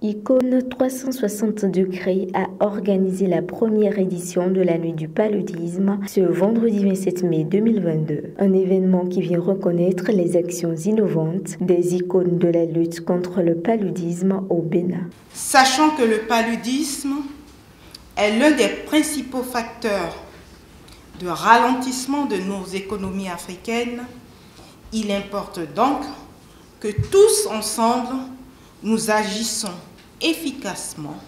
Icône 360 degrés a organisé la première édition de la Nuit du paludisme ce vendredi 27 mai 2022. Un événement qui vient reconnaître les actions innovantes des icônes de la lutte contre le paludisme au Bénin. Sachant que le paludisme est l'un des principaux facteurs de ralentissement de nos économies africaines, il importe donc que tous ensemble, nous agissons efficacement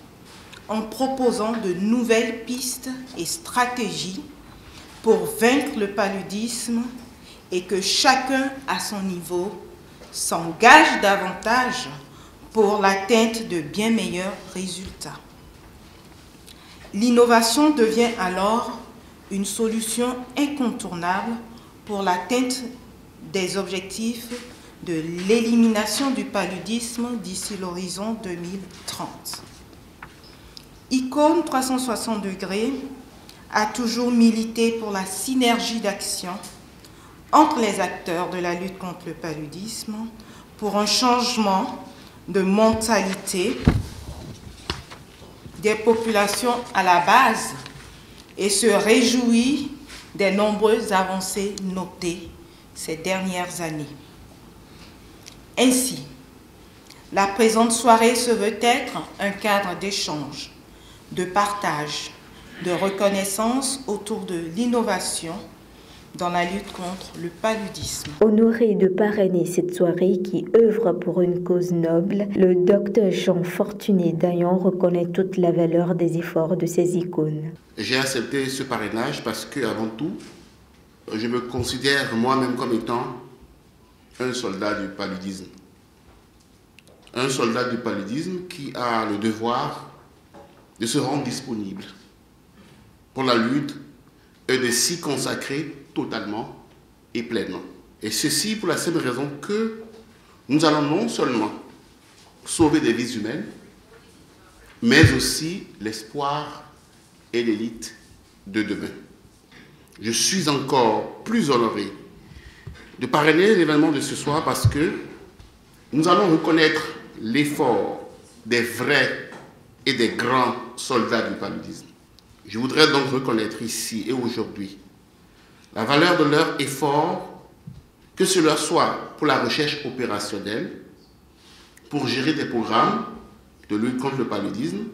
en proposant de nouvelles pistes et stratégies pour vaincre le paludisme et que chacun à son niveau s'engage davantage pour l'atteinte de bien meilleurs résultats. L'innovation devient alors une solution incontournable pour l'atteinte des objectifs de l'élimination du paludisme d'ici l'horizon 2030. Icône 360 degrés a toujours milité pour la synergie d'action entre les acteurs de la lutte contre le paludisme, pour un changement de mentalité des populations à la base et se réjouit des nombreuses avancées notées ces dernières années. Ainsi, la présente soirée se veut être un cadre d'échange, de partage, de reconnaissance autour de l'innovation dans la lutte contre le paludisme. Honoré de parrainer cette soirée qui œuvre pour une cause noble, le docteur Jean Fortuné Dayan reconnaît toute la valeur des efforts de ces icônes. J'ai accepté ce parrainage parce que, avant tout, je me considère moi-même comme étant un soldat du paludisme. Un soldat du paludisme qui a le devoir de se rendre disponible pour la lutte et de s'y consacrer totalement et pleinement. Et ceci pour la simple raison que nous allons non seulement sauver des vies humaines, mais aussi l'espoir et l'élite de demain. Je suis encore plus honoré de parrainer l'événement de ce soir parce que nous allons reconnaître l'effort des vrais et des grands soldats du paludisme. Je voudrais donc reconnaître ici et aujourd'hui la valeur de leur effort, que cela soit pour la recherche opérationnelle, pour gérer des programmes de lutte contre le paludisme,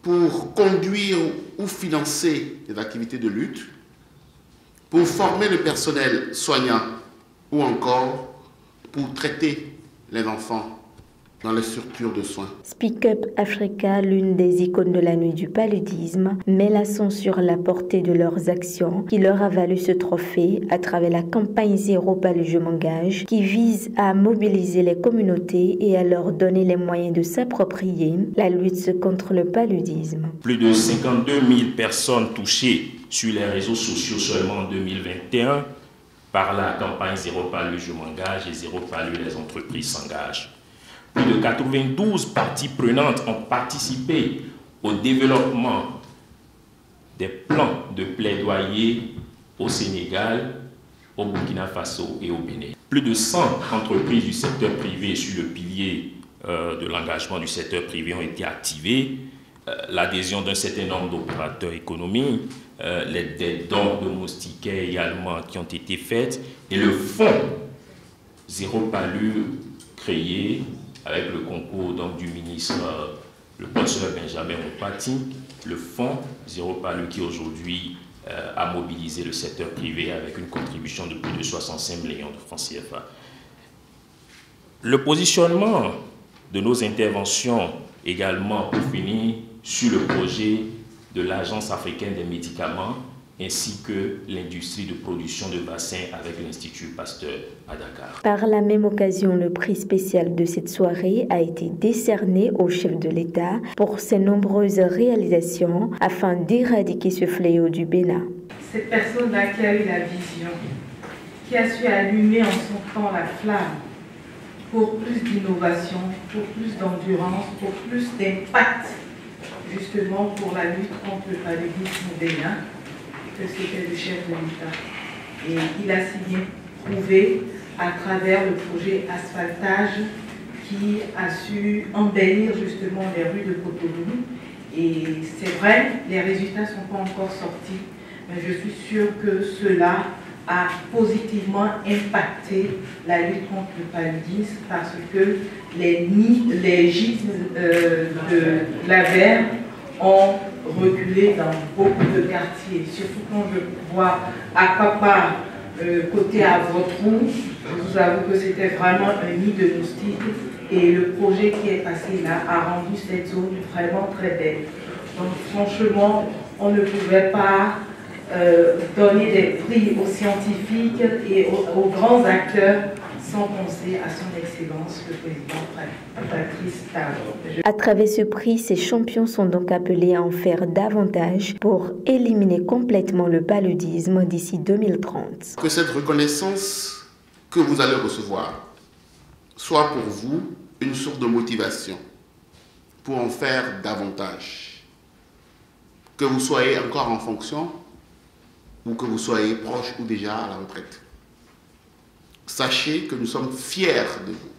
pour conduire ou financer des activités de lutte, pour former le personnel soignant ou encore pour traiter les enfants dans les structures de soins. Speak Up Africa, l'une des icônes de la nuit du paludisme, met l'accent sur la portée de leurs actions qui leur a valu ce trophée à travers la campagne Zéro Palu Je m'engage qui vise à mobiliser les communautés et à leur donner les moyens de s'approprier la lutte contre le paludisme. Plus de 52 000 personnes touchées sur les réseaux sociaux seulement en 2021 par la campagne Zéro Palu Je m'engage et Zéro Palu les entreprises s'engagent. Plus de 92 parties prenantes ont participé au développement des plans de plaidoyer au Sénégal, au Burkina Faso et au Bénin. Plus de 100 entreprises du secteur privé sur le pilier de l'engagement du secteur privé ont été activées. L'adhésion d'un certain nombre d'opérateurs économiques, des dons de moustiquaires également qui ont été faites et le fonds Zéro Palu créé avec le concours donc, du ministre, le professeur Benjamin Mopati, le fonds Zéro Palu qui aujourd'hui a mobilisé le secteur privé avec une contribution de plus de 65 millions de francs CFA. Le positionnement de nos interventions également pour finir sur le projet de l'Agence africaine des médicaments ainsi que l'industrie de production de vaccins avec l'Institut Pasteur à Dakar. Par la même occasion, le prix spécial de cette soirée a été décerné au chef de l'État pour ses nombreuses réalisations afin d'éradiquer ce fléau du Bénin. Cette personne-là qui a eu la vision, qui a su allumer en son temps la flamme pour plus d'innovation, pour plus d'endurance, pour plus d'impact, justement pour la lutte contre le paludisme au Bénin, que c'était le chef de l'État. Et il a si bien prouvé à travers le projet asphaltage qui a su embellir justement les rues de Cotonou. Et c'est vrai, les résultats ne sont pas encore sortis, mais je suis sûre que cela a positivement impacté la lutte contre le paludisme parce que les gîtes de la Verne ont reculé dans beaucoup de quartiers. Surtout quand je vois Akpapa, côté à Votrou, je vous avoue que c'était vraiment un nid de moustiques et le projet qui est passé là a rendu cette zone vraiment très belle. Donc franchement, on ne pouvait pas donner des prix aux scientifiques et aux grands acteurs sans penser à son excellence, le président Patrice Talon. À travers ce prix, ces champions sont donc appelés à en faire davantage pour éliminer complètement le paludisme d'ici 2030. Que cette reconnaissance que vous allez recevoir soit pour vous une source de motivation pour en faire davantage. Que vous soyez encore en fonction ou que vous soyez proche ou déjà à la retraite. Sachez que nous sommes fiers de vous.